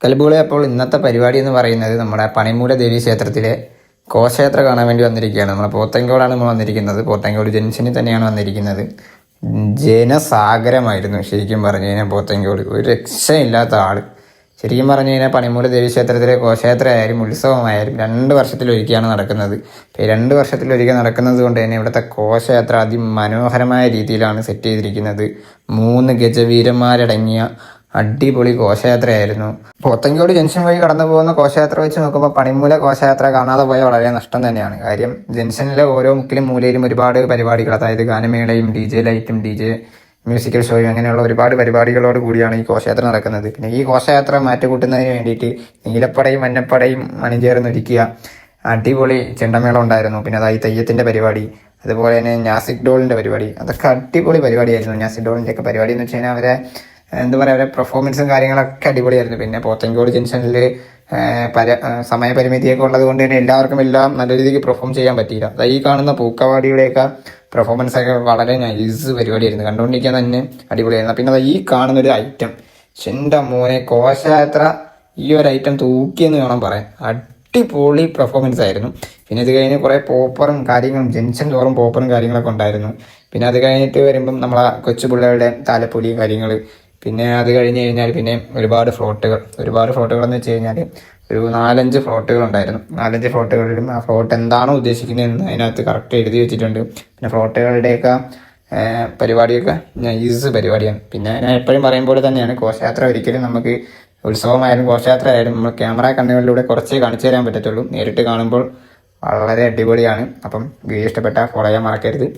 കൽബുകളെ അപ്പോൾ ഇന്നത്തെ പരിപാടി എന്ന് പറയുന്നത് നമ്മുടെ പണിമൂല ദേവി ക്ഷേത്രത്തിലെ ഘോഷയാത്ര കാണാൻ വേണ്ടി വന്നിരിക്കുകയാണ്. നമ്മൾ പോത്തങ്കോടാണ് നമ്മൾ വന്നിരിക്കുന്നത്. പോത്തങ്കോട് ജംഗ്ഷനിൽ തന്നെയാണ് വന്നിരിക്കുന്നത്. ജനസാഗരമായിരുന്നു ശരിക്കും പറഞ്ഞു കഴിഞ്ഞാൽ പോത്തങ്കോട്. ഒരു രക്ഷയില്ലാത്ത ആള്. ശരിക്കും പറഞ്ഞു കഴിഞ്ഞാൽ പണിമൂല ദേവി ക്ഷേത്രത്തിലെ ഘോഷയാത്ര ആയാലും ഉത്സവമായാലും 2 വർഷത്തിലൊരിക്കലാണ് നടക്കുന്നത്. 2 വർഷത്തിലൊരിക്കൽ നടക്കുന്നത് കൊണ്ട് തന്നെ ഇവിടുത്തെ ഘോഷയാത്ര അതിമനോഹരമായ രീതിയിലാണ് സെറ്റ് ചെയ്തിരിക്കുന്നത്. 3 ഗജവീരന്മാരടങ്ങിയ അടിപൊളി ഘോഷയാത്രയായിരുന്നു. പോത്തങ്കോട് ജംഗ്ഷൻ വഴി കടന്നു പോകുന്ന ഘോഷയാത്ര വെച്ച് നോക്കുമ്പോൾ പണിമൂല ഘോഷയാത്ര കാണാതെ പോയ വളരെ നഷ്ടം തന്നെയാണ്. കാര്യം ജംഗ്ഷനിലെ ഓരോ മുക്കിലും മൂലയിലും ഒരുപാട് പരിപാടികൾ, അതായത് ഗാനമേളയും DJ ലൈറ്റും DJ മ്യൂസിക്കൽ ഷോയും അങ്ങനെയുള്ള ഒരുപാട് പരിപാടികളോട് കൂടിയാണ് ഈ ഘോഷയാത്ര നടക്കുന്നത്. പിന്നെ ഈ ഘോഷയാത്ര മാറ്റുകൂട്ടുന്നതിന് വേണ്ടിയിട്ട് നീലപ്പടയും മഞ്ഞപ്പടയും അണിചേർന്നൊരുക്കിയ അടിപൊളി ചെണ്ടമേളം ഉണ്ടായിരുന്നു. പിന്നെ അതായത് തെയ്യത്തിന്റെ പരിപാടി, അതുപോലെ തന്നെ നാസിക് ഡോളിന്റെ പരിപാടി, അതൊക്കെ അടിപൊളി പരിപാടിയായിരുന്നു. നാസിക് ഡോളിന്റെ ഒക്കെ പരിപാടി എന്ന് വെച്ച് കഴിഞ്ഞാൽ അവരെ അവരെ പെർഫോമൻസും കാര്യങ്ങളൊക്കെ അടിപൊളിയായിരുന്നു. പിന്നെ പോത്തങ്കോട് ജംഗ്ഷനിൽ സമയപരിമിതിയൊക്കെ ഉള്ളത് കൊണ്ട് തന്നെ എല്ലാവർക്കും എല്ലാം നല്ല രീതിക്ക് പെർഫോം ചെയ്യാൻ പറ്റിയില്ല. ഈ കാണുന്ന പൂക്കവാടിയുടെയൊക്കെ പെർഫോമൻസ് ഒക്കെ വളരെ നൈസ് പരിപാടിയായിരുന്നു. കണ്ടുകൊണ്ടിരിക്കാൻ തന്നെ അടിപൊളിയായിരുന്നു. പിന്നെ ഈ കാണുന്ന ഒരു ഐറ്റം, ചെണ്ട മോനെ ഘോഷയാത്ര ഈ ഒരു ഐറ്റം തൂക്കിയെന്ന് വേണം പറയാൻ. അടിപൊളി പെർഫോമൻസ് ആയിരുന്നു. പിന്നെ ഇത് കഴിഞ്ഞ് കുറേ പോപ്പറും കാര്യങ്ങളും, ജംഗ്ഷൻ തോറും പോപ്പറും കാര്യങ്ങളൊക്കെ ഉണ്ടായിരുന്നു. പിന്നെ അത് കഴിഞ്ഞിട്ട് വരുമ്പം നമ്മളെ കൊച്ചുപിള്ളേരുടെ താലപ്പൊലിയും കാര്യങ്ങൾ. പിന്നെ അത് കഴിഞ്ഞ് കഴിഞ്ഞാൽ പിന്നെ ഒരുപാട് ഫ്ലോട്ടുകൾ എന്ന് വെച്ച് കഴിഞ്ഞാൽ ഒരു 4-5 ഫ്ലോട്ടുകൾ ഉണ്ടായിരുന്നു. 4-5 ഫ്ലോട്ടുകളിലും ആ ഫ്ലോട്ട് എന്താണോ ഉദ്ദേശിക്കുന്നതെന്ന് അതിനകത്ത് കറക്റ്റ് എഴുതി വെച്ചിട്ടുണ്ട്. പിന്നെ ഫ്ലോട്ടുകളുടെയൊക്കെ പരിപാടിയൊക്കെ നൈസ് പരിപാടിയാണ്. പിന്നെ ഞാൻ എപ്പോഴും പറയും പോലെ തന്നെയാണ്, ഘോഷയാത്ര ഒരിക്കലും നമുക്ക് ഉത്സവമായാലും ഘോഷയാത്ര ആയാലും നമ്മൾ ക്യാമറ കണ്ണുകളിലൂടെ കുറച്ചേ കാണിച്ചു തരാൻ പറ്റത്തുള്ളൂ. നേരിട്ട് കാണുമ്പോൾ വളരെ അടിപൊളിയാണ്. അപ്പം വീഡിയോ ഇഷ്ടപ്പെട്ടാൽ ഫോളോ ചെയ്യാൻ മറക്കരുത്.